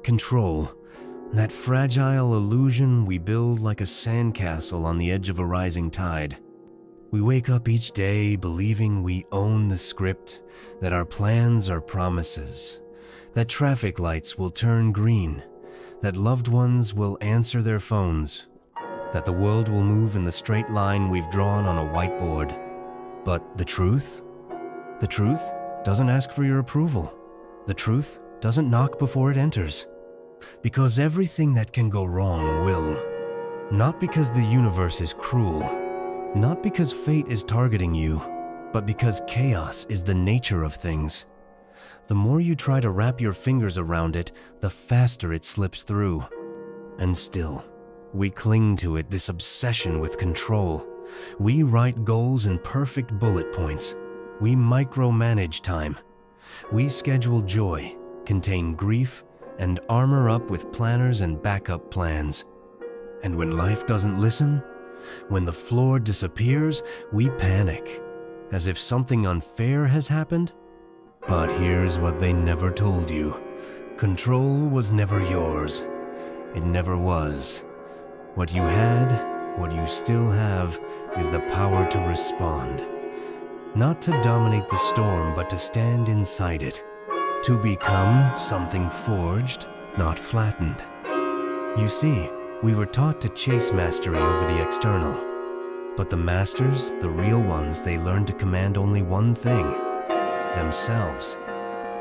control, that fragile illusion we build like a sandcastle on the edge of a rising tide. We wake up each day believing we own the script, that our plans are promises, that traffic lights will turn green, that loved ones will answer their phones, that the world will move in the straight line we've drawn on a whiteboard. But the truth? The truth doesn't ask for your approval. The truth doesn't knock before it enters. Because everything that can go wrong will. Not because the universe is cruel, not because fate is targeting you, but because chaos is the nature of things. The more you try to wrap your fingers around it, the faster it slips through. And still, we cling to it, this obsession with control. We write goals in perfect bullet points. We micromanage time. We schedule joy, contain grief, and armor up with planners and backup plans. And when life doesn't listen, when the floor disappears, we panic, as if something unfair has happened. But here's what they never told you. Control was never yours. It never was. What you had, what you still have, is the power to respond. Not to dominate the storm, but to stand inside it. To become something forged, not flattened. You see, we were taught to chase mastery over the external. But the masters, the real ones, they learned to command only one thing: themselves.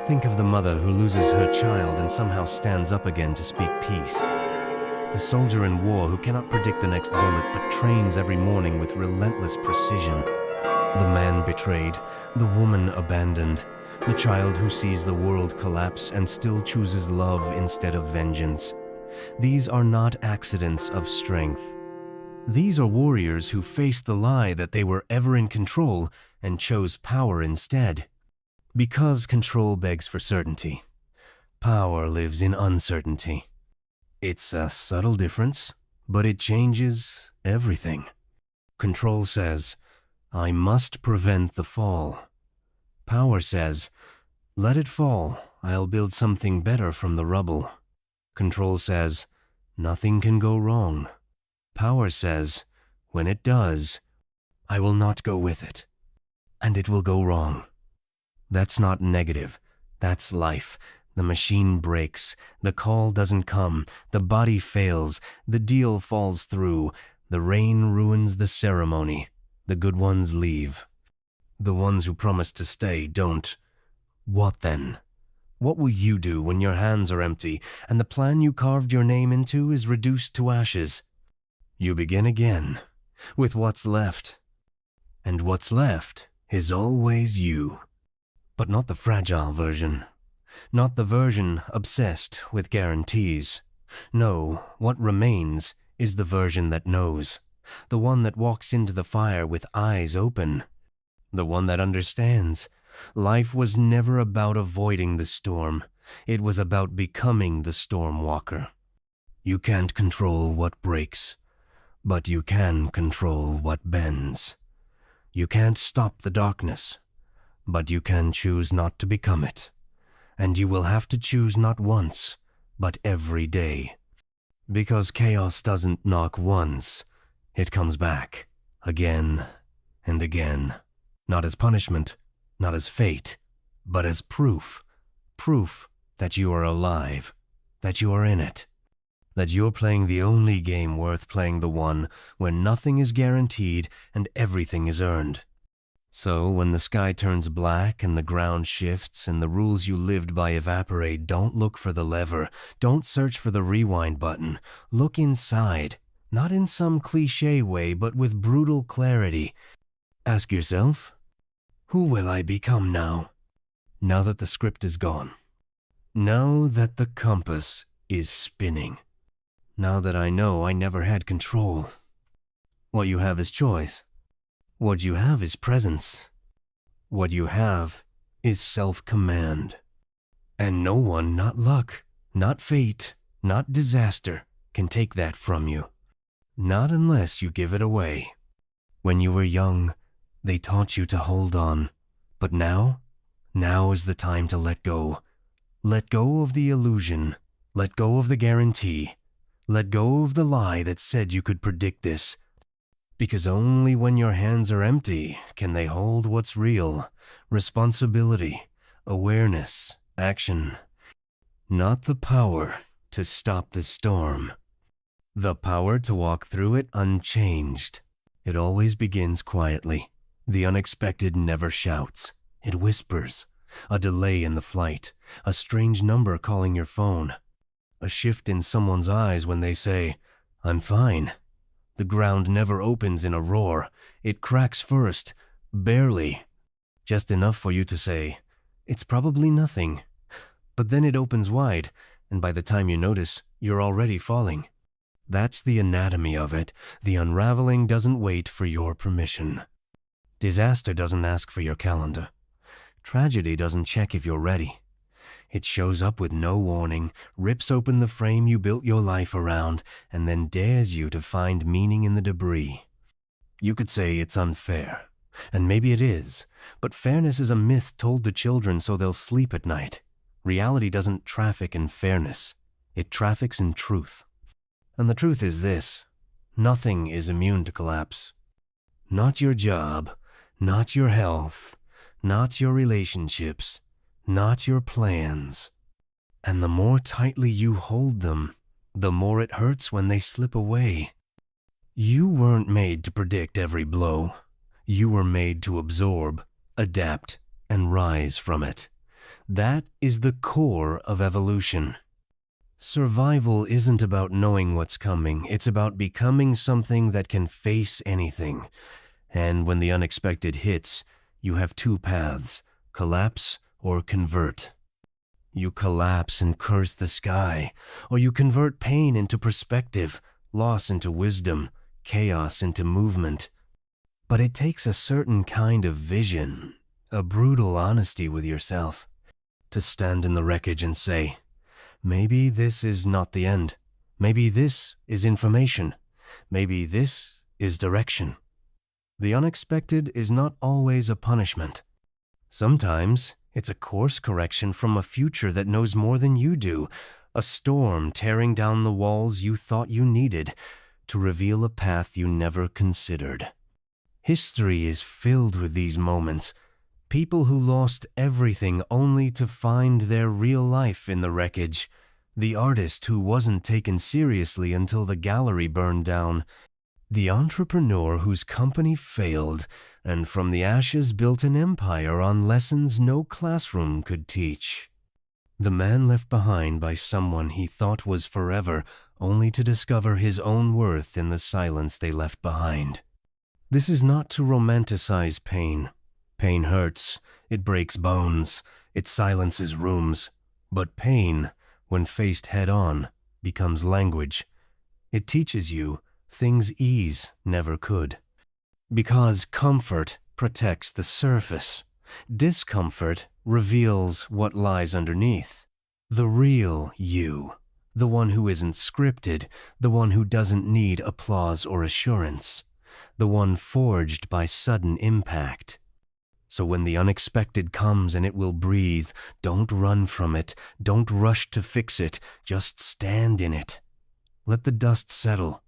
Think of the mother who loses her child and somehow stands up again to speak peace. The soldier in war who cannot predict the next bullet but trains every morning with relentless precision. The man betrayed, the woman abandoned, the child who sees the world collapse and still chooses love instead of vengeance. These are not accidents of strength. These are warriors who faced the lie that they were ever in control and chose power instead. Because control begs for certainty, power lives in uncertainty. It's a subtle difference, but it changes everything. Control says, I must prevent the fall. Power says, let it fall, I'll build something better from the rubble. Control says, nothing can go wrong. Power says, when it does, I will not go with it, and it will go wrong. That's not negative, that's life. The machine breaks, the call doesn't come, the body fails, the deal falls through, the rain ruins the ceremony, the good ones leave. The ones who promise to stay don't. What then? What will you do when your hands are empty and the plan you carved your name into is reduced to ashes? You begin again, with what's left. And what's left is always you. But not the fragile version. Not the version obsessed with guarantees. No, what remains is the version that knows. The one that walks into the fire with eyes open. The one that understands. Life was never about avoiding the storm. It was about becoming the storm walker. You can't control what breaks, but you can control what bends. You can't stop the darkness, but you can choose not to become it. And you will have to choose not once, but every day. Because chaos doesn't knock once, it comes back, again and again. Not as punishment, not as fate, but as proof. Proof that you are alive, that you are in it, that you're playing the only game worth playing, the one where nothing is guaranteed and everything is earned. So when the sky turns black and the ground shifts and the rules you lived by evaporate, don't look for the lever, don't search for the rewind button. Look inside, not in some cliché way, but with brutal clarity. Ask yourself, who will I become now? Now that the script is gone. Now that the compass is spinning. Now that I know I never had control. What you have is choice. What you have is presence. What you have is self-command. And no one, not luck, not fate, not disaster, can take that from you. Not unless you give it away. When you were young, they taught you to hold on. But now is the time to let go. Let go of the illusion. Let go of the guarantee. Let go of the lie that said you could predict this. Because only when your hands are empty can they hold what's real: responsibility, awareness, action. Not the power to stop the storm. The power to walk through it unchanged. It always begins quietly. The unexpected never shouts. It whispers. A delay in the flight. A strange number calling your phone. A shift in someone's eyes when they say, "I'm fine." The ground never opens in a roar. It cracks first, barely. Just enough for you to say, "It's probably nothing." But then it opens wide, and by the time you notice, you're already falling. That's the anatomy of it. The unraveling doesn't wait for your permission. Disaster doesn't ask for your calendar. Tragedy doesn't check if you're ready. It shows up with no warning, rips open the frame you built your life around, and then dares you to find meaning in the debris. You could say it's unfair, and maybe it is, but fairness is a myth told to children so they'll sleep at night. Reality doesn't traffic in fairness. It traffics in truth. And the truth is this: nothing is immune to collapse. Not your job, not your health, not your relationships, not your plans. And the more tightly you hold them, the more it hurts when they slip away. You weren't made to predict every blow. You were made to absorb, adapt, and rise from it. That is the core of evolution. Survival isn't about knowing what's coming. It's about becoming something that can face anything. And when the unexpected hits, you have two paths: collapse or convert. You collapse and curse the sky, or you convert pain into perspective, loss into wisdom, chaos into movement. But it takes a certain kind of vision, a brutal honesty with yourself, to stand in the wreckage and say, maybe this is not the end. Maybe this is information. Maybe this is direction. The unexpected is not always a punishment. Sometimes it's a course correction from a future that knows more than you do, a storm tearing down the walls you thought you needed to reveal a path you never considered. History is filled with these moments. People who lost everything only to find their real life in the wreckage. The artist who wasn't taken seriously until the gallery burned down. The entrepreneur whose company failed and from the ashes built an empire on lessons no classroom could teach. The man left behind by someone he thought was forever, only to discover his own worth in the silence they left behind. This is not to romanticize pain. Pain hurts, it breaks bones, it silences rooms. But pain, when faced head-on, becomes language. It teaches you things ease never could. Because comfort protects the surface. Discomfort reveals what lies underneath. The real you. The one who isn't scripted. The one who doesn't need applause or assurance. The one forged by sudden impact. So when the unexpected comes and it will breathe, don't run from it. Don't rush to fix it. Just stand in it. Let the dust settle.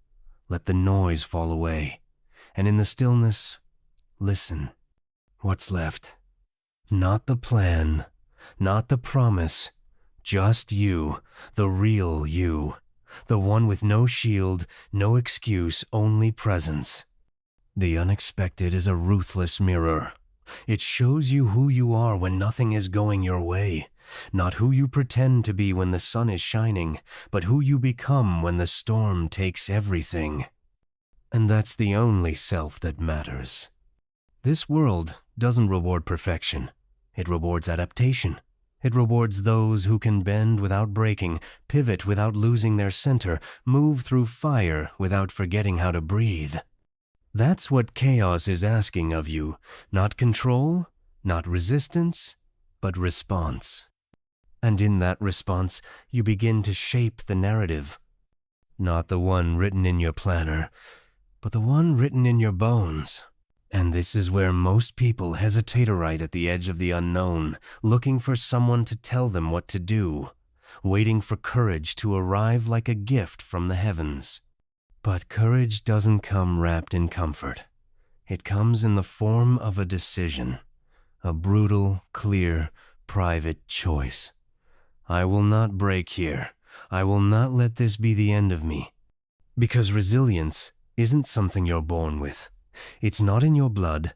Let the noise fall away. And in the stillness, listen. What's left? Not the plan, not the promise. Just you, the real you. The one with no shield, no excuse, only presence. The unexpected is a ruthless mirror. It shows you who you are when nothing is going your way. Not who you pretend to be when the sun is shining, but who you become when the storm takes everything. And that's the only self that matters. This world doesn't reward perfection. It rewards adaptation. It rewards those who can bend without breaking, pivot without losing their center, move through fire without forgetting how to breathe. That's what chaos is asking of you. Not control, not resistance, but response. And in that response, you begin to shape the narrative. Not the one written in your planner, but the one written in your bones. And this is where most people hesitate right at the edge of the unknown, looking for someone to tell them what to do. waiting for courage to arrive like a gift from the heavens. But courage doesn't come wrapped in comfort. It comes in the form of a decision, a brutal, clear, private choice. I will not break here. I will not let this be the end of me. Because resilience isn't something you're born with. It's not in your blood.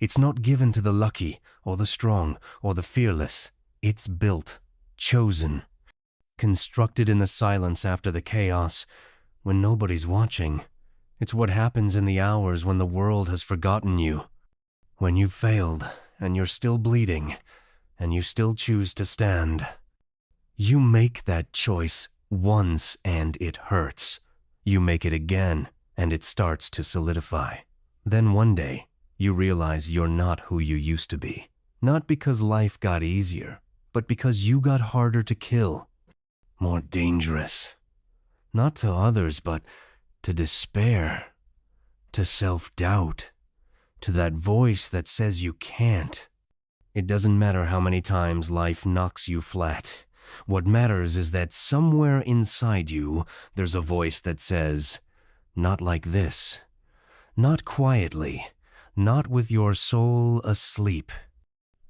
It's not given to the lucky or the strong or the fearless. It's built, chosen, constructed in the silence after the chaos, when nobody's watching. It's what happens in the hours when the world has forgotten you. When you've failed and you're still bleeding and you still choose to stand. You make that choice once and it hurts. You make it again and it starts to solidify. Then one day, you realize you're not who you used to be. Not because life got easier, but because you got harder to kill. More dangerous. Not to others, but to despair. To self-doubt. To that voice that says you can't. It doesn't matter how many times life knocks you flat. What matters is that somewhere inside you, there's a voice that says, not like this. Not quietly. Not with your soul asleep.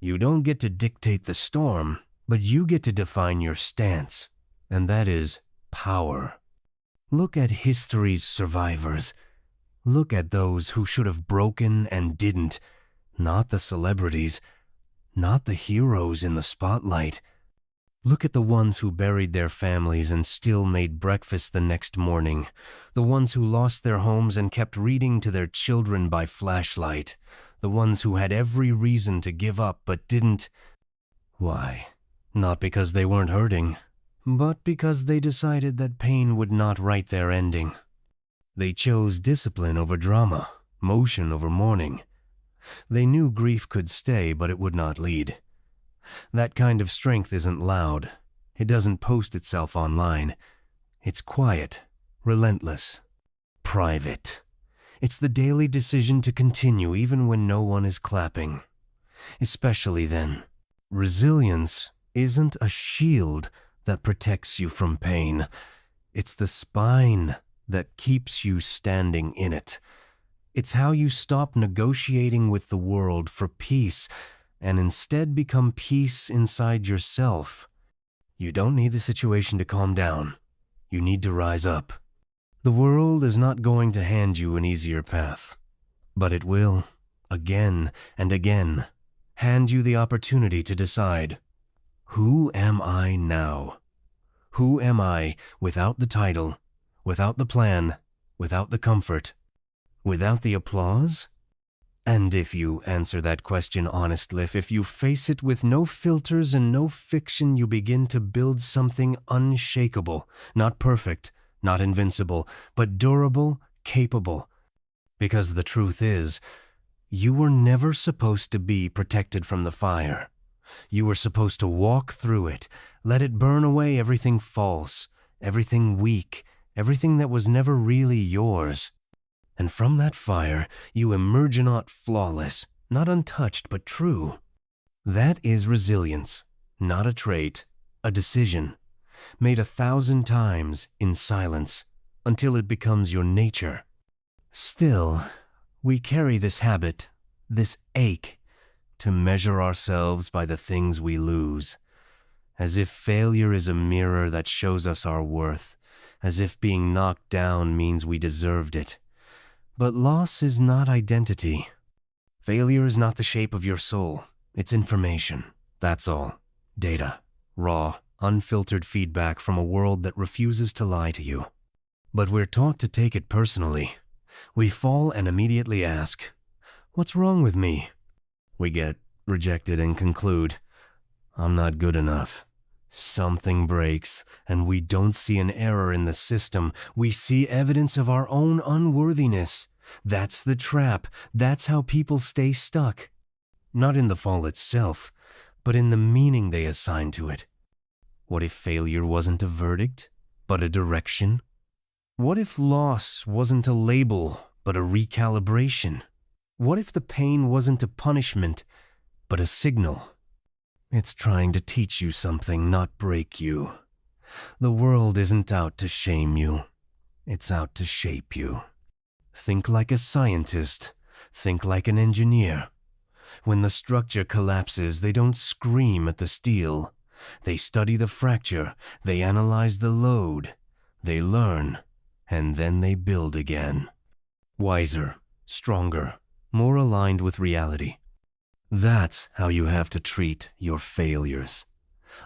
You don't get to dictate the storm, but you get to define your stance. And that is power. Look at history's survivors. Look at those who should have broken and didn't. Not the celebrities. Not the heroes in the spotlight. Look at the ones who buried their families and still made breakfast the next morning. The ones who lost their homes and kept reading to their children by flashlight. The ones who had every reason to give up but didn't. Why? Not because they weren't hurting, but because they decided that pain would not write their ending. They chose discipline over drama, motion over mourning. They knew grief could stay, but it would not lead. That kind of strength isn't loud. It doesn't post itself online. It's quiet, relentless, private. It's the daily decision to continue even when no one is clapping. Especially then. Resilience isn't a shield that protects you from pain. It's the spine that keeps you standing in it. It's how you stop negotiating with the world for peace and instead become peace inside yourself. You don't need the situation to calm down. You need to rise up. The world is not going to hand you an easier path, but it will, again and again, hand you the opportunity to decide, who am I now? Who am I without the title, without the plan, without the comfort, without the applause? And if you answer that question honestly, if you face it with no filters and no fiction, you begin to build something unshakable, not perfect, not invincible, but durable, capable. Because the truth is, you were never supposed to be protected from the fire. You were supposed to walk through it, let it burn away everything false, everything weak, everything that was never really yours. And from that fire, you emerge not flawless, not untouched, but true. That is resilience, not a trait, a decision, made 1,000 times in silence, until it becomes your nature. Still, we carry this habit, this ache, to measure ourselves by the things we lose, as if failure is a mirror that shows us our worth, as if being knocked down means we deserved it. But loss is not identity. Failure is not the shape of your soul. It's information. That's all. Data. Raw, unfiltered feedback from a world that refuses to lie to you. But we're taught to take it personally. We fall and immediately ask, what's wrong with me? We get rejected and conclude, I'm not good enough. Something breaks, and we don't see an error in the system. We see evidence of our own unworthiness. That's the trap. That's how people stay stuck. Not in the fall itself, but in the meaning they assign to it. What if failure wasn't a verdict, but a direction? What if loss wasn't a label, but a recalibration? What if the pain wasn't a punishment, but a signal? It's trying to teach you something, not break you. The world isn't out to shame you. It's out to shape you. Think like a scientist. Think like an engineer. When the structure collapses, they don't scream at the steel. They study the fracture. They analyze the load. They learn. And then they build again. Wiser, stronger, more aligned with reality. That's how you have to treat your failures.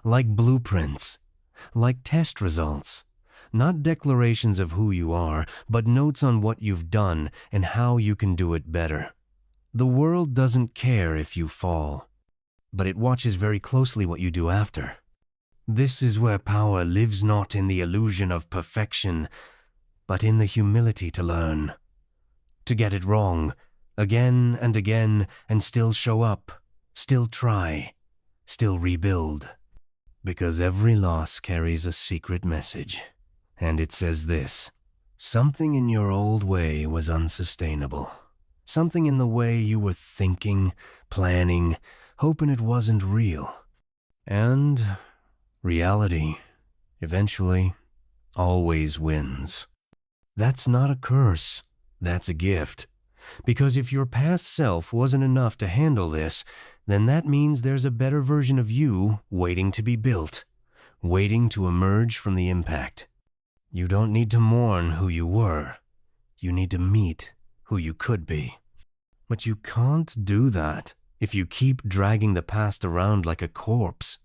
Like blueprints. Like test results. Not declarations of who you are, but notes on what you've done and how you can do it better. The world doesn't care if you fall, but it watches very closely what you do after. This is where power lives not in the illusion of perfection, but in the humility to learn. To get it wrong, again and again, and still show up, still try, still rebuild. Because every loss carries a secret message. And it says this: something in your old way was unsustainable. Something in the way you were thinking, planning, hoping it wasn't real. And reality, eventually, always wins. That's not a curse. That's a gift. Because if your past self wasn't enough to handle this, then that means there's a better version of you waiting to be built, waiting to emerge from the impact. You don't need to mourn who you were. You need to meet who you could be. But you can't do that if you keep dragging the past around like a corpse.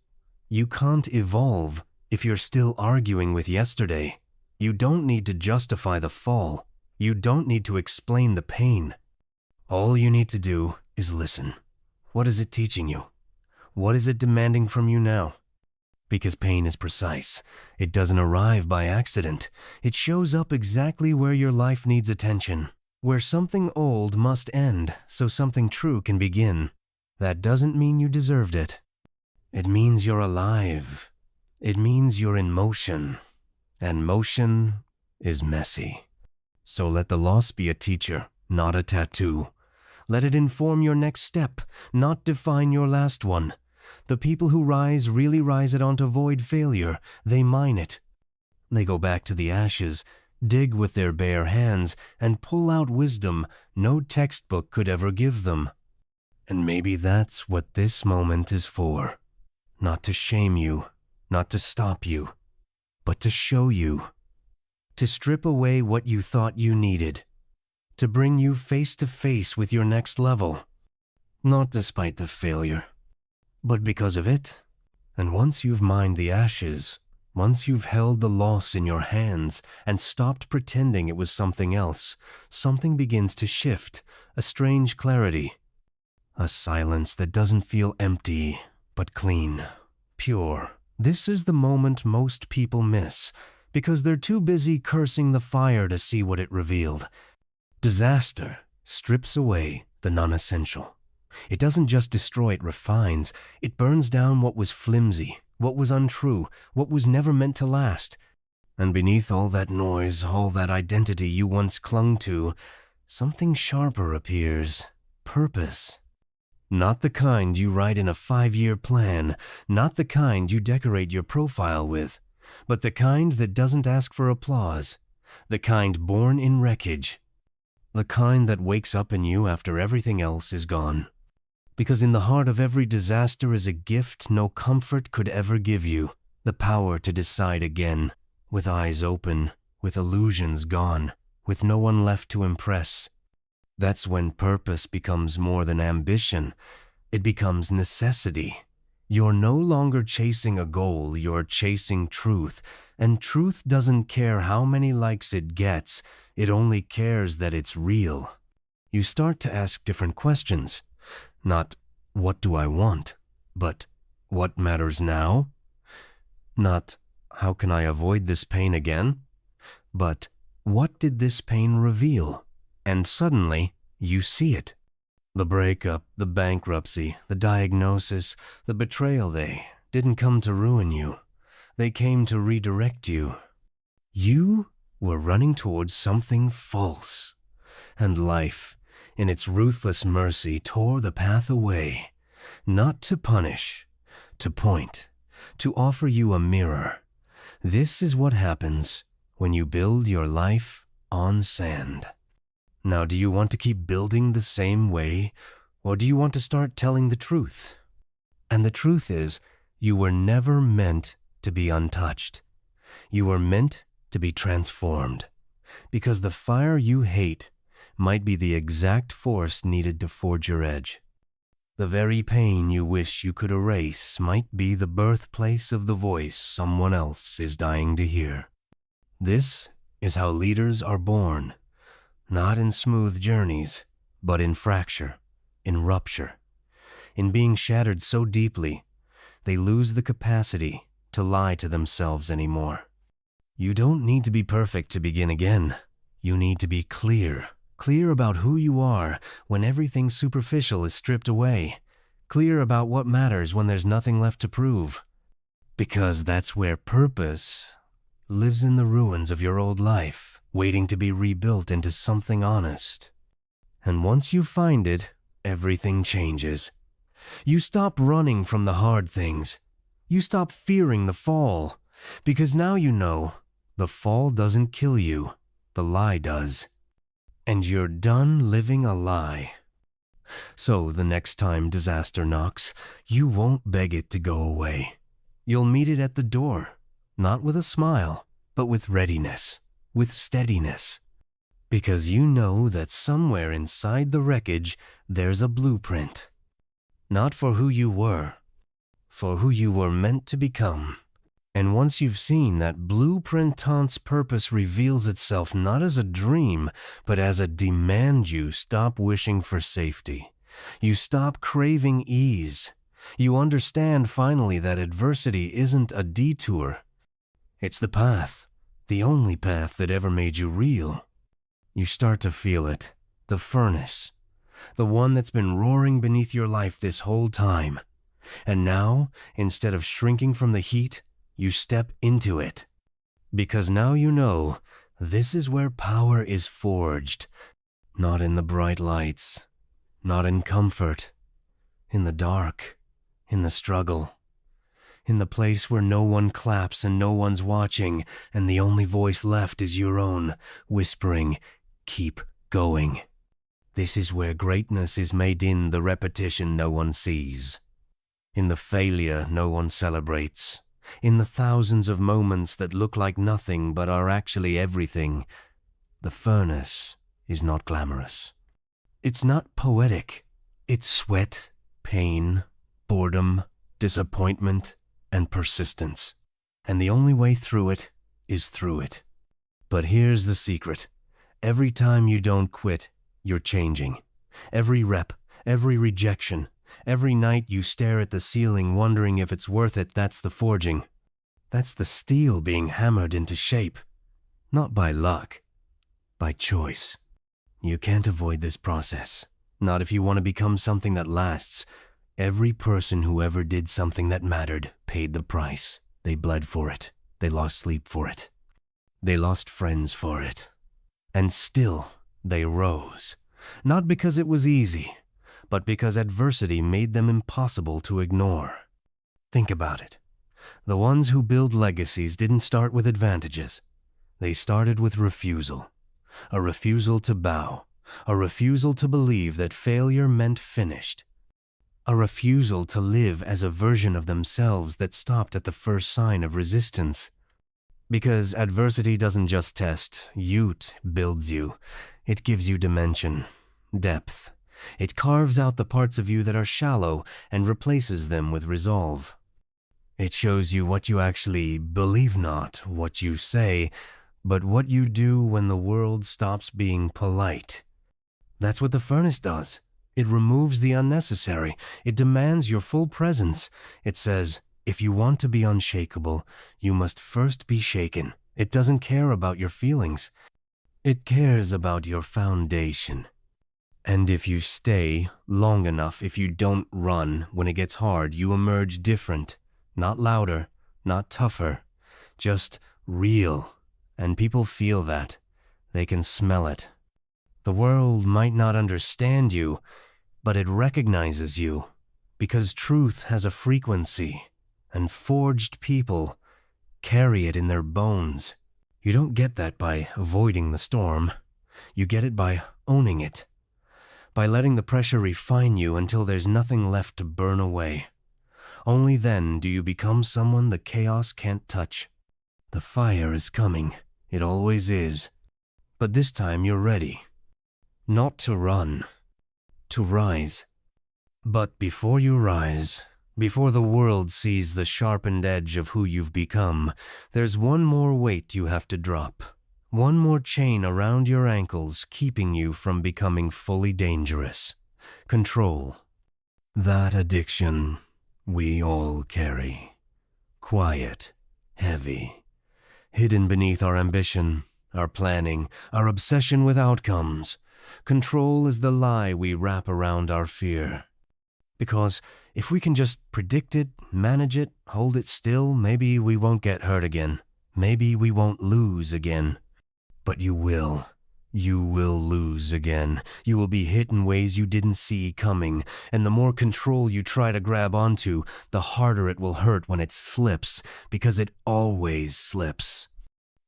You can't evolve if you're still arguing with yesterday. You don't need to justify the fall. You don't need to explain the pain. All you need to do is listen. What is it teaching you? What is it demanding from you now? Because pain is precise. It doesn't arrive by accident. It shows up exactly where your life needs attention, where something old must end so something true can begin. That doesn't mean you deserved it. It means you're alive. It means you're in motion. And motion is messy. So let the loss be a teacher, not a tattoo. Let it inform your next step, not define your last one. The people who rise really rise it onto void failure. They mine it. They go back to the ashes, dig with their bare hands, and pull out wisdom no textbook could ever give them. And maybe that's what this moment is for. Not to shame you, not to stop you, but to show you. To strip away what you thought you needed. To bring you face to face with your next level. Not despite the failure, but because of it. And once you've mined the ashes, once you've held the loss in your hands and stopped pretending it was something else, something begins to shift, a strange clarity. A silence that doesn't feel empty, but clean, pure. This is the moment most people miss, because they're too busy cursing the fire to see what it revealed. Disaster strips away the non-essential. It doesn't just destroy, it refines. It burns down what was flimsy, what was untrue, what was never meant to last. And beneath all that noise, all that identity you once clung to, something sharper appears. Purpose. Not the kind you write in a 5-year plan, not the kind you decorate your profile with, but the kind that doesn't ask for applause, the kind born in wreckage, the kind that wakes up in you after everything else is gone. Because in the heart of every disaster is a gift no comfort could ever give you, the power to decide again, with eyes open, with illusions gone, with no one left to impress. That's when purpose becomes more than ambition. It becomes necessity. You're no longer chasing a goal, you're chasing truth. And truth doesn't care how many likes it gets, it only cares that it's real. You start to ask different questions. Not, what do I want? But, what matters now? Not, how can I avoid this pain again? But, what did this pain reveal? And suddenly, you see it. The breakup, the bankruptcy, the diagnosis, the betrayal, they didn't come to ruin you. They came to redirect you. You were running towards something false. And life, in its ruthless mercy, tore the path away. Not to punish, to point, to offer you a mirror. This is what happens when you build your life on sand. Now, do you want to keep building the same way, or do you want to start telling the truth? And the truth is, you were never meant to be untouched. You were meant to be transformed, because the fire you hate might be the exact force needed to forge your edge. The very pain you wish you could erase might be the birthplace of the voice someone else is dying to hear. This is how leaders are born, not in smooth journeys, but in fracture, in rupture, in being shattered so deeply they lose the capacity to lie to themselves anymore. You don't need to be perfect to begin again. You need to be clear about who you are when everything superficial is stripped away, clear about what matters when there's nothing left to prove. Because that's where purpose lives, in the ruins of your old life, waiting to be rebuilt into something honest. And once you find it, everything changes. You stop running from the hard things. You stop fearing the fall, because now you know the fall doesn't kill you, the lie does. And you're done living a lie. So the next time disaster knocks, you won't beg it to go away. You'll meet it at the door, not with a smile, but with readiness, with steadiness. Because you know that somewhere inside the wreckage, there's a blueprint. Not for who you were, for who you were meant to become. And once you've seen that blueprintant's purpose reveals itself not as a dream, but as a demand, you stop wishing for safety. You stop craving ease. You understand finally that adversity isn't a detour. It's the path, the only path that ever made you real. You start to feel it, the furnace, the one that's been roaring beneath your life this whole time. And now, instead of shrinking from the heat, you step into it. Because now you know this is where power is forged, not in the bright lights, not in comfort, in the dark, in the struggle, in the place where no one claps and no one's watching, and the only voice left is your own, whispering, "Keep going." This is where greatness is made, in the repetition no one sees, in the failure no one celebrates, in the thousands of moments that look like nothing but are actually everything. The furnace is not glamorous. It's not poetic. It's sweat, pain, boredom, disappointment, and persistence. And the only way through it is through it. But here's the secret. Every time you don't quit, you're changing. Every rep, every rejection, every night you stare at the ceiling wondering if it's worth it, that's the forging. That's the steel being hammered into shape. Not by luck, by choice. You can't avoid this process. Not if you want to become something that lasts. Every person who ever did something that mattered paid the price. They bled for it. They lost sleep for it. They lost friends for it. And still, they rose. Not because it was easy, but because adversity made them impossible to ignore. Think about it. The ones who build legacies didn't start with advantages. They started with refusal. A refusal to bow. A refusal to believe that failure meant finished. A refusal to live as a version of themselves that stopped at the first sign of resistance. Because adversity doesn't just test you, it builds you. It gives you dimension, depth. It carves out the parts of you that are shallow and replaces them with resolve. It shows you what you actually believe, not what you say, but what you do when the world stops being polite. That's what the furnace does. It removes the unnecessary. It demands your full presence. It says, if you want to be unshakable, you must first be shaken. It doesn't care about your feelings. It cares about your foundation. And if you stay long enough, if you don't run when it gets hard, you emerge different. Not louder, not tougher, just real. And people feel that. They can smell it. The world might not understand you, but it recognizes you, because truth has a frequency, and forged people, carry it in their bones. You don't get that by avoiding the storm. You get it by owning it, by letting the pressure refine you until there's nothing left to burn away. Only then do you become someone the chaos can't touch. The fire is coming. It always is. But this time you're ready. Not to run, to rise. But before you rise, before the world sees the sharpened edge of who you've become, there's one more weight you have to drop. One more chain around your ankles keeping you from becoming fully dangerous. Control. That addiction we all carry. Quiet, heavy, hidden beneath our ambition, our planning, our obsession with outcomes. Control is the lie we wrap around our fear. Because if we can just predict it, manage it, hold it still, maybe we won't get hurt again. Maybe we won't lose again. But you will. You will lose again. You will be hit in ways you didn't see coming, and the more control you try to grab onto, the harder it will hurt when it slips, because it always slips.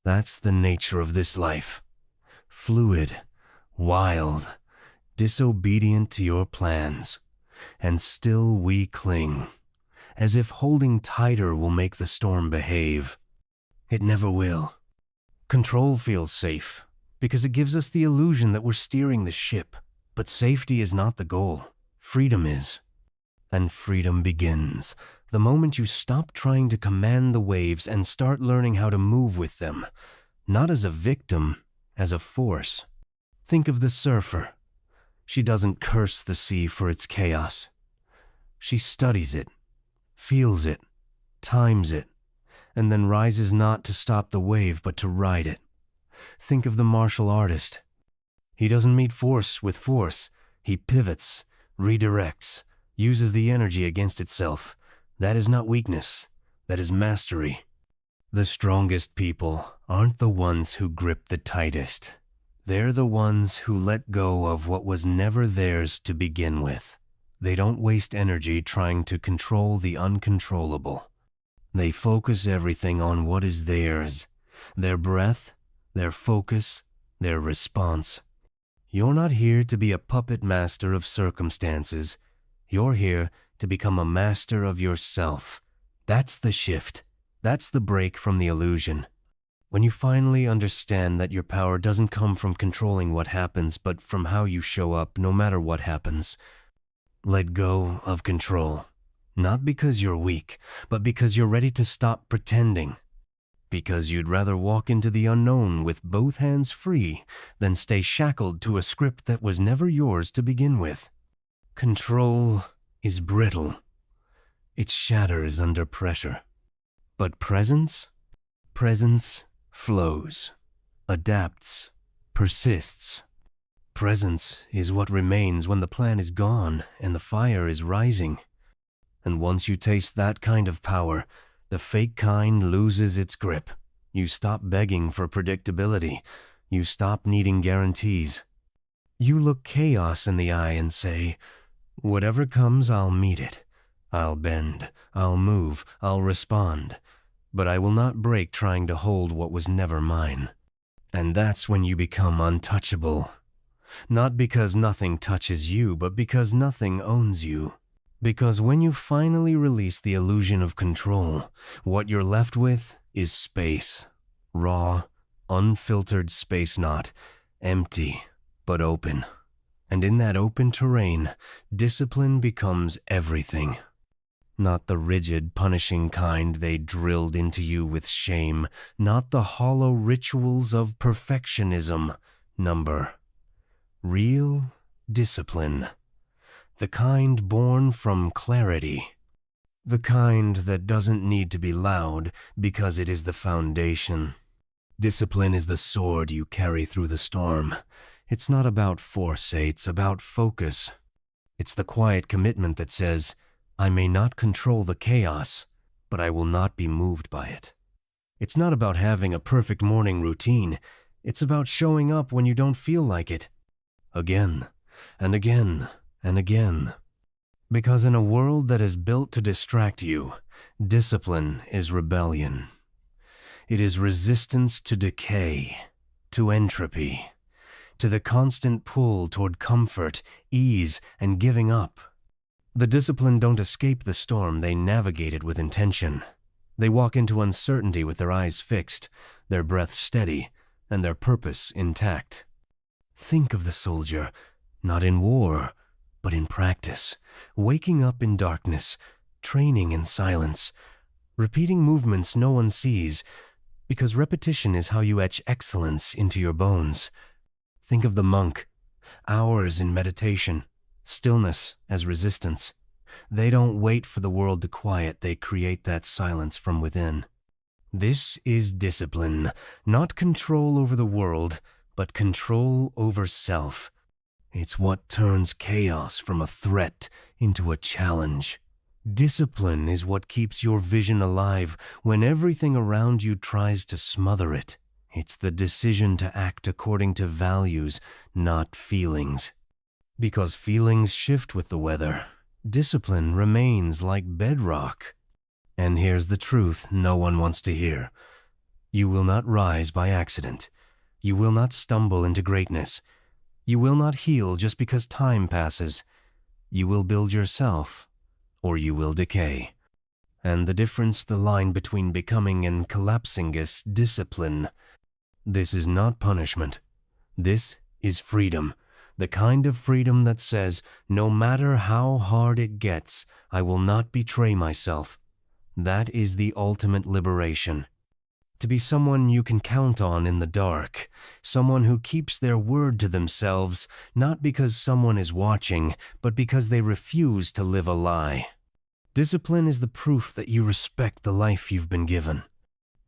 That's the nature of this life. Fluid, wild, disobedient to your plans. And still we cling, as if holding tighter will make the storm behave. It never will. Control feels safe, because it gives us the illusion that we're steering the ship. But safety is not the goal. Freedom is. And freedom begins the moment you stop trying to command the waves and start learning how to move with them, not as a victim, as a force. Think of the surfer. She doesn't curse the sea for its chaos. She studies it, feels it, times it, and then rises not to stop the wave but to ride it. Think of the martial artist. He doesn't meet force with force. He pivots, redirects, uses the energy against itself. That is not weakness. That is mastery. The strongest people aren't the ones who grip the tightest. They're the ones who let go of what was never theirs to begin with. They don't waste energy trying to control the uncontrollable. They focus everything on what is theirs. Their breath, their focus, their response. You're not here to be a puppet master of circumstances. You're here to become a master of yourself. That's the shift. That's the break from the illusion. When you finally understand that your power doesn't come from controlling what happens, but from how you show up no matter what happens. Let go of control. Not because you're weak, but because you're ready to stop pretending. Because you'd rather walk into the unknown with both hands free than stay shackled to a script that was never yours to begin with. Control is brittle. It shatters under pressure. But presence flows, adapts, persists. Presence is what remains when the plan is gone and the fire is rising. And once you taste that kind of power, the fake kind loses its grip. You stop begging for predictability. You stop needing guarantees. You look chaos in the eye and say, whatever comes, I'll meet it. I'll bend, I'll move, I'll respond. But I will not break trying to hold what was never mine. And that's when you become untouchable. Not because nothing touches you, but because nothing owns you. Because when you finally release the illusion of control, what you're left with is space. Raw, unfiltered space, not empty, but open. And in that open terrain, discipline becomes everything. Not the rigid, punishing kind they drilled into you with shame, not the hollow rituals of perfectionism. Real discipline. The kind born from clarity. The kind that doesn't need to be loud because it is the foundation. Discipline is the sword you carry through the storm. It's not about force, it's about focus. It's the quiet commitment that says, I may not control the chaos, but I will not be moved by it. It's not about having a perfect morning routine. It's about showing up when you don't feel like it. Again, and again, and again. Because in a world that is built to distract you, discipline is rebellion. It is resistance to decay, to entropy, to the constant pull toward comfort, ease, and giving up. The disciplined don't escape the storm, they navigate it with intention. They walk into uncertainty with their eyes fixed, their breath steady, and their purpose intact. Think of the soldier, not in war, but in practice, waking up in darkness, training in silence, repeating movements no one sees, because repetition is how you etch excellence into your bones. Think of the monk, hours in meditation, stillness as resistance. They don't wait for the world to quiet, they create that silence from within. This is discipline, not control over the world, but control over self. It's what turns chaos from a threat into a challenge. Discipline is what keeps your vision alive when everything around you tries to smother it. It's the decision to act according to values, not feelings. Because feelings shift with the weather, discipline remains like bedrock. And here's the truth no one wants to hear. You will not rise by accident. You will not stumble into greatness. You will not heal just because time passes. You will build yourself, or you will decay. And the difference, the line between becoming and collapsing, is discipline. This is not punishment. This is freedom. The kind of freedom that says, no matter how hard it gets, I will not betray myself. That is the ultimate liberation. To be someone you can count on in the dark, someone who keeps their word to themselves, not because someone is watching, but because they refuse to live a lie. Discipline is the proof that you respect the life you've been given,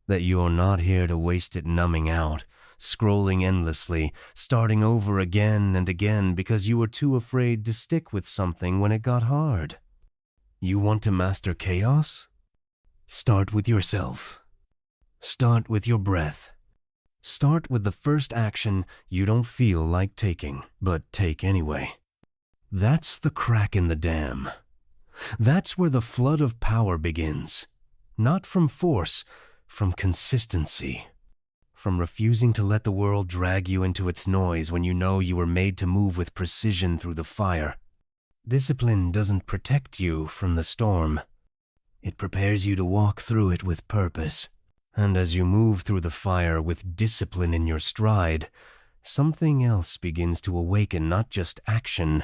that you are not here to waste it numbing out, scrolling endlessly, starting over again and again because you were too afraid to stick with something when it got hard. You want to master chaos? Start with yourself. Start with your breath. Start with the first action you don't feel like taking, but take anyway. That's the crack in the dam. That's where the flood of power begins. Not from force, from consistency. From refusing to let the world drag you into its noise when you know you were made to move with precision through the fire. Discipline doesn't protect you from the storm. It prepares you to walk through it with purpose. And as you move through the fire with discipline in your stride, something else begins to awaken, not just action,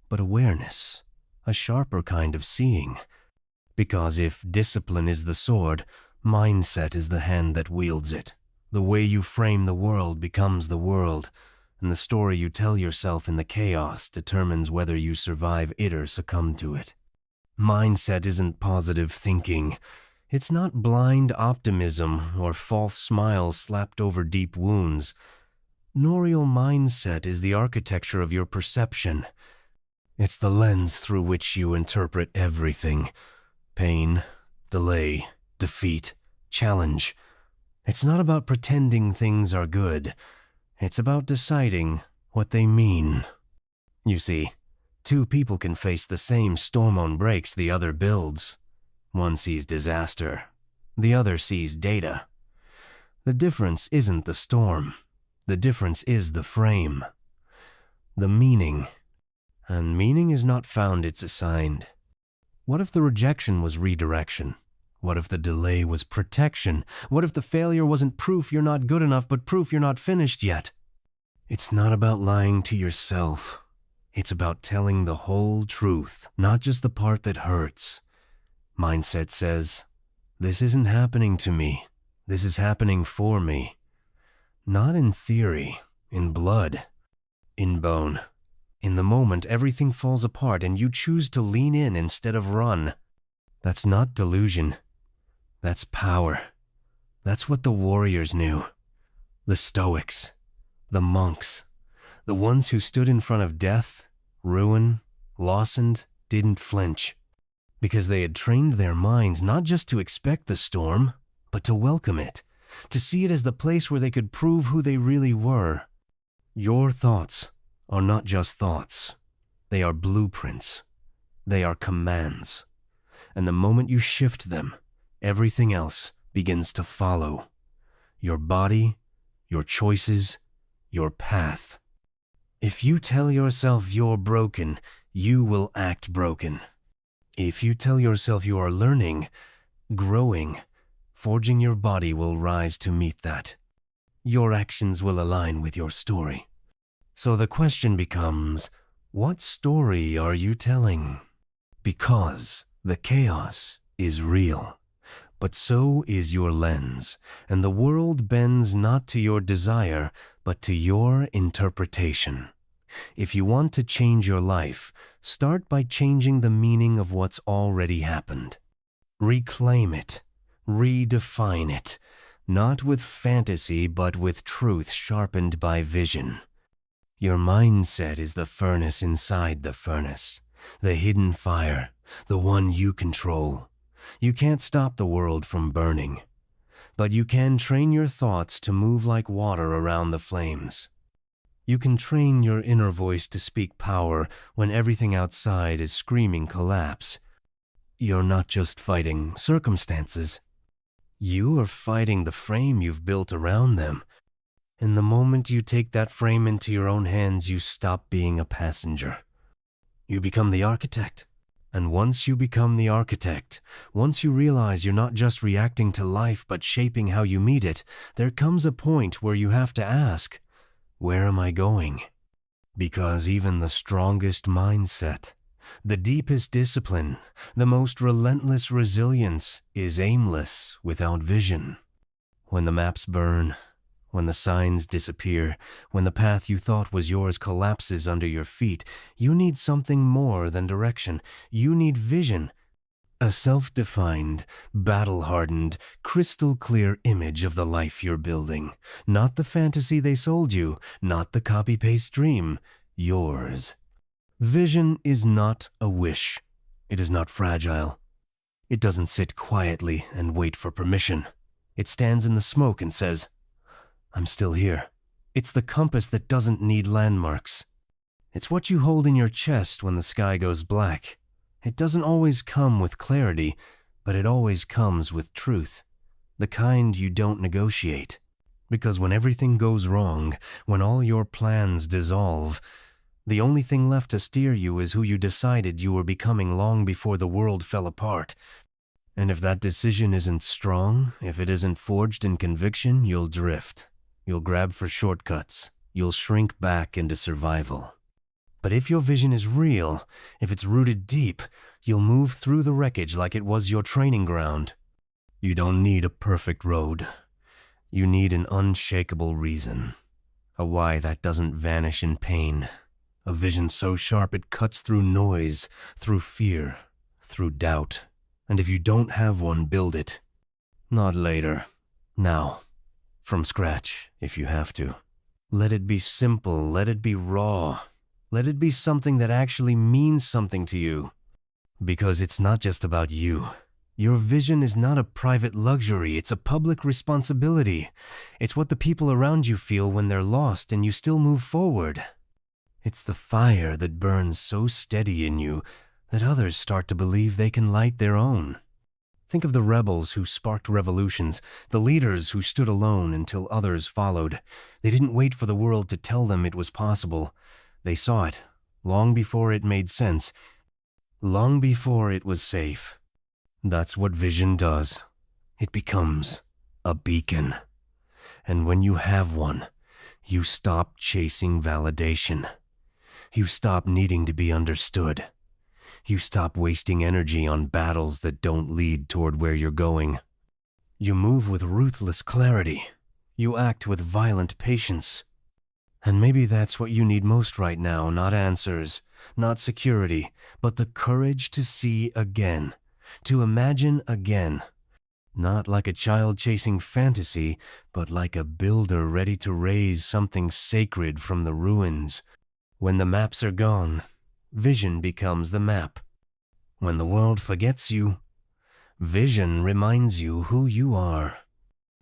but awareness, a sharper kind of seeing. Because if discipline is the sword, mindset is the hand that wields it. The way you frame the world becomes the world, and the story you tell yourself in the chaos determines whether you survive it or succumb to it. Mindset isn't positive thinking. It's not blind optimism or false smiles slapped over deep wounds. Norial mindset is the architecture of your perception. It's the lens through which you interpret everything. Pain, delay, defeat, challenge. It's not about pretending things are good. It's about deciding what they mean. You see, two people can face the same storm on brakes the other builds. One sees disaster. The other sees data. The difference isn't the storm. The difference is the frame. The meaning. And meaning is not found, it's assigned. What if the rejection was redirection? What if the delay was protection? What if the failure wasn't proof you're not good enough, but proof you're not finished yet? It's not about lying to yourself. It's about telling the whole truth, not just the part that hurts. Mindset says, this isn't happening to me. This is happening for me. Not in theory, in blood, in bone. In the moment, everything falls apart and you choose to lean in instead of run. That's not delusion. That's power. That's what the warriors knew. The Stoics, the monks, the ones who stood in front of death, ruin, loss, and didn't flinch. Because they had trained their minds not just to expect the storm, but to welcome it, to see it as the place where they could prove who they really were. Your thoughts are not just thoughts. They are blueprints. They are commands. And the moment you shift them, everything else begins to follow. your body, your choices, your path. If you tell yourself you're broken, you will act broken. If you tell yourself you are learning, growing, forging your body will rise to meet that. Your actions will align with your story. So the question becomes, what story are you telling? Because the chaos is real, but so is your lens, and the world bends not to your desire, but to your interpretation. If you want to change your life, start by changing the meaning of what's already happened. Reclaim it, redefine it, not with fantasy, but with truth sharpened by vision. Your mindset is the furnace inside the furnace, the hidden fire, the one you control. You can't stop the world from burning, but you can train your thoughts to move like water around the flames. You can train your inner voice to speak power when everything outside is screaming collapse. You're not just fighting circumstances. You are fighting the frame you've built around them. And the moment you take that frame into your own hands, you stop being a passenger. You become the architect. And once you become the architect, once you realize you're not just reacting to life but shaping how you meet it, there comes a point where you have to ask, where am I going? Because even the strongest mindset, the deepest discipline, the most relentless resilience is aimless without vision. When the maps burn, when the signs disappear, when the path you thought was yours collapses under your feet, you need something more than direction. You need vision. A self-defined, battle-hardened, crystal-clear image of the life you're building. Not the fantasy they sold you, not the copy-paste dream. Yours. Vision is not a wish. It is not fragile. It doesn't sit quietly and wait for permission. It stands in the smoke and says, I'm still here. It's the compass that doesn't need landmarks. It's what you hold in your chest when the sky goes black. It doesn't always come with clarity, but it always comes with truth. The kind you don't negotiate. Because when everything goes wrong, when all your plans dissolve, the only thing left to steer you is who you decided you were becoming long before the world fell apart. And if that decision isn't strong, if it isn't forged in conviction, you'll drift. You'll grab for shortcuts. You'll shrink back into survival. But if your vision is real, if it's rooted deep, you'll move through the wreckage like it was your training ground. You don't need a perfect road. You need an unshakable reason. A why that doesn't vanish in pain. A vision so sharp it cuts through noise, through fear, through doubt. And if you don't have one, build it. Not later. Now. From scratch, if you have to. Let it be simple. Let it be raw. Let it be something that actually means something to you. Because it's not just about you. Your vision is not a private luxury. It's a public responsibility. It's what the people around you feel when they're lost and you still move forward. It's the fire that burns so steady in you that others start to believe they can light their own. Think of the rebels who sparked revolutions, the leaders who stood alone until others followed. They didn't wait for the world to tell them it was possible. They saw it, long before it made sense, long before it was safe. That's what vision does. It becomes a beacon. And when you have one, you stop chasing validation. You stop needing to be understood. You stop wasting energy on battles that don't lead toward where you're going. You move with ruthless clarity. You act with violent patience. And maybe that's what you need most right now, not answers, not security, but the courage to see again, to imagine again. Not like a child chasing fantasy, but like a builder ready to raise something sacred from the ruins. When the maps are gone, vision becomes the map. When the world forgets you, vision reminds you who you are.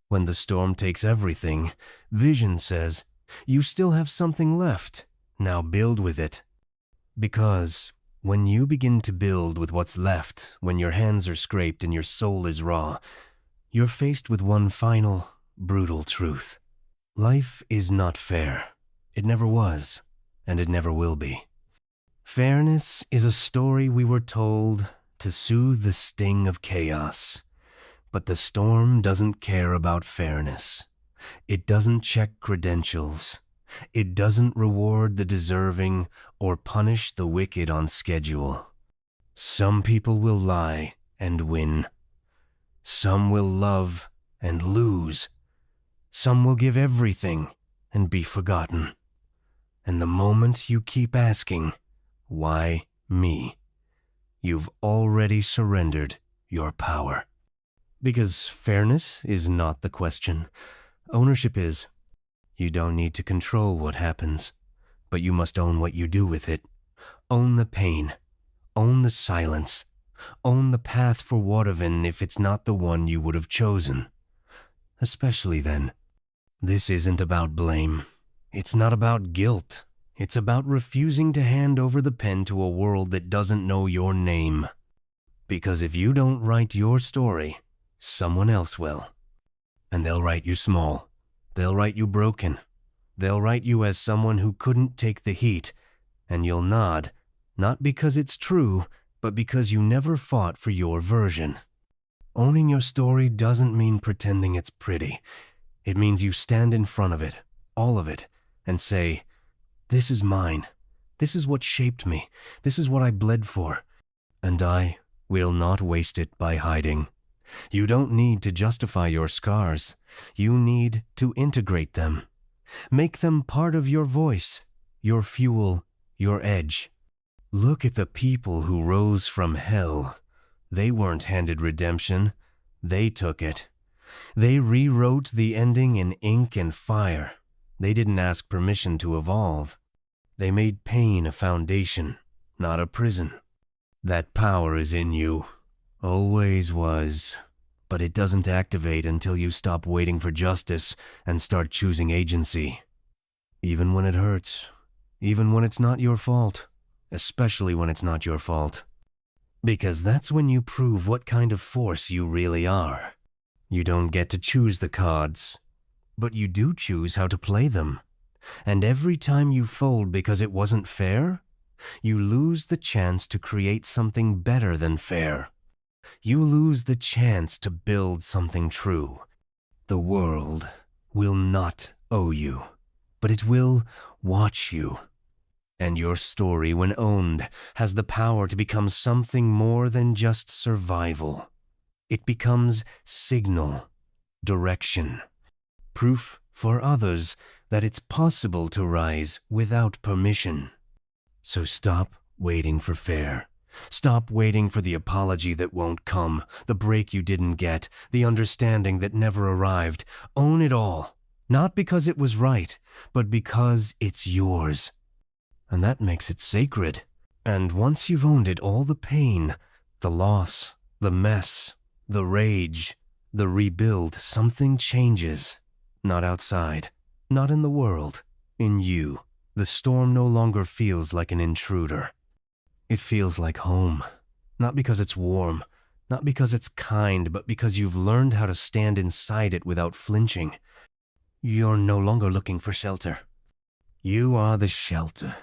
When the storm takes everything, vision says, you still have something left. Now build with it. Because when you begin to build with what's left, when your hands are scraped and your soul is raw, you're faced with one final, brutal truth. Life is not fair. It never was, and it never will be. Fairness is a story we were told to soothe the sting of chaos. But the storm doesn't care about fairness. It doesn't check credentials. It doesn't reward the deserving or punish the wicked on schedule. Some people will lie and win. Some will love and lose. Some will give everything and be forgotten. And the moment you keep asking, why me? You've already surrendered your power. Because fairness is not the question. Ownership is. You don't need to control what happens, but you must own what you do with it. Own the pain. Own the silence. Own the path for Watervin if it's not the one you would have chosen. Especially then. This isn't about blame. It's not about guilt. It's about refusing to hand over the pen to a world that doesn't know your name. Because if you don't write your story, someone else will. And they'll write you small. They'll write you broken. They'll write you as someone who couldn't take the heat. And you'll nod, not because it's true, but because you never fought for your version. Owning your story doesn't mean pretending it's pretty. It means you stand in front of it, all of it, and say, this is mine. This is what shaped me. This is what I bled for. And I will not waste it by hiding. You don't need to justify your scars. You need to integrate them. Make them part of your voice, your fuel, your edge. Look at the people who rose from hell. They weren't handed redemption. They took it. They rewrote the ending in ink and fire. They didn't ask permission to evolve. They made pain a foundation, not a prison. That power is in you. Always was. But it doesn't activate until you stop waiting for justice and start choosing agency. Even when it hurts. Even when it's not your fault. Especially when it's not your fault. Because that's when you prove what kind of force you really are. You don't get to choose the cards, but you do choose how to play them. And every time you fold because it wasn't fair, you lose the chance to create something better than fair. You lose the chance to build something true. The world will not owe you, but it will watch you. And your story, when owned, has the power to become something more than just survival. It becomes signal, direction, proof for others that it's possible to rise without permission. So stop waiting for fair. Stop waiting for the apology that won't come, the break you didn't get, the understanding that never arrived. Own it all, not because it was right, but because it's yours. And that makes it sacred. And once you've owned it, all the pain, the loss, the mess, the rage, the rebuild, something changes. Not outside, not in the world, in you. The storm no longer feels like an intruder. It feels like home. Not because it's warm, not because it's kind, but because you've learned how to stand inside it without flinching. You're no longer looking for shelter. You are the shelter.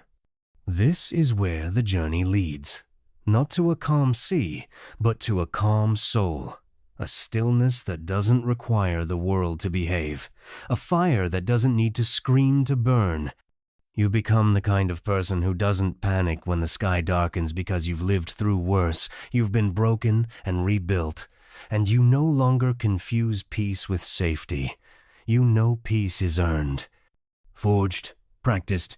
This is where the journey leads. Not to a calm sea, but to a calm soul. A stillness that doesn't require the world to behave. A fire that doesn't need to scream to burn. You become the kind of person who doesn't panic when the sky darkens because you've lived through worse. You've been broken and rebuilt. And you no longer confuse peace with safety. You know peace is earned. Forged, practiced.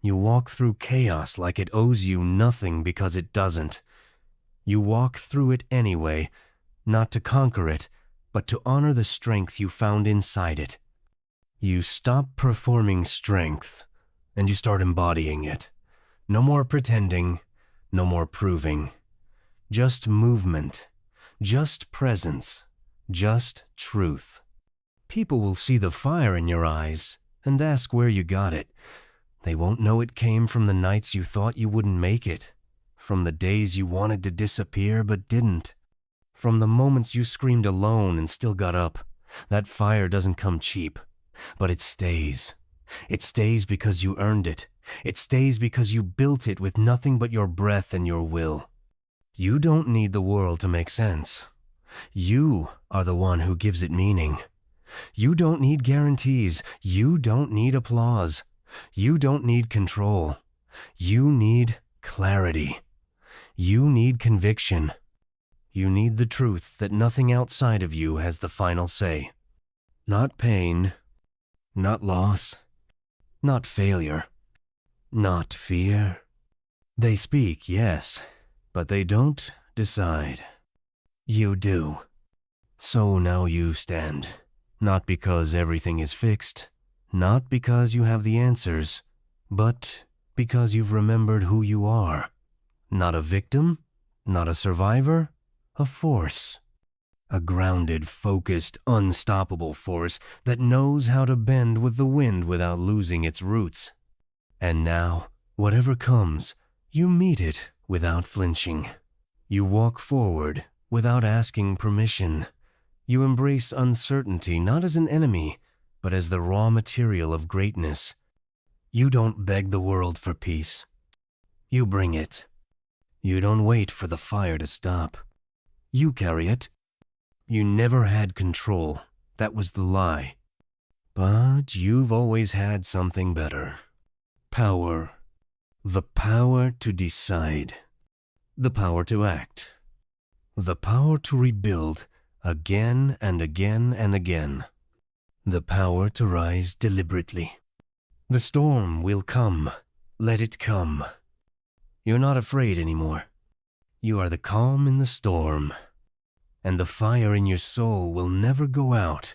You walk through chaos like it owes you nothing because it doesn't. You walk through it anyway, not to conquer it, but to honor the strength you found inside it. You stop performing strength, and you start embodying it. No more pretending, no more proving. Just movement, just presence, just truth. People will see the fire in your eyes and ask where you got it. They won't know it came from the nights you thought you wouldn't make it, from the days you wanted to disappear but didn't, from the moments you screamed alone and still got up, That fire doesn't come cheap, but it stays. It stays because you earned it. It stays because you built it with nothing but your breath and your will. You don't need the world to make sense. You are the one who gives it meaning. You don't need guarantees. You don't need applause. You don't need control. You need clarity. You need conviction. You need the truth that nothing outside of you has the final say. Not pain, not loss, not failure, not fear. They speak, yes, but they don't decide. You do. So now you stand. Not because everything is fixed, not because you have the answers, but because you've remembered who you are. Not a victim, not a survivor, a force. A grounded, focused, unstoppable force that knows how to bend with the wind without losing its roots. And now, whatever comes, you meet it without flinching. You walk forward without asking permission. You embrace uncertainty not as an enemy, but as the raw material of greatness. You don't beg the world for peace. You bring it. You don't wait for the fire to stop. You carry it. You never had control. That was the lie. But you've always had something better. Power. The power to decide. The power to act. The power to rebuild again and again and again. The power to rise deliberately. The storm will come. Let it come. You're not afraid anymore. You are the calm in the storm. And the fire in your soul will never go out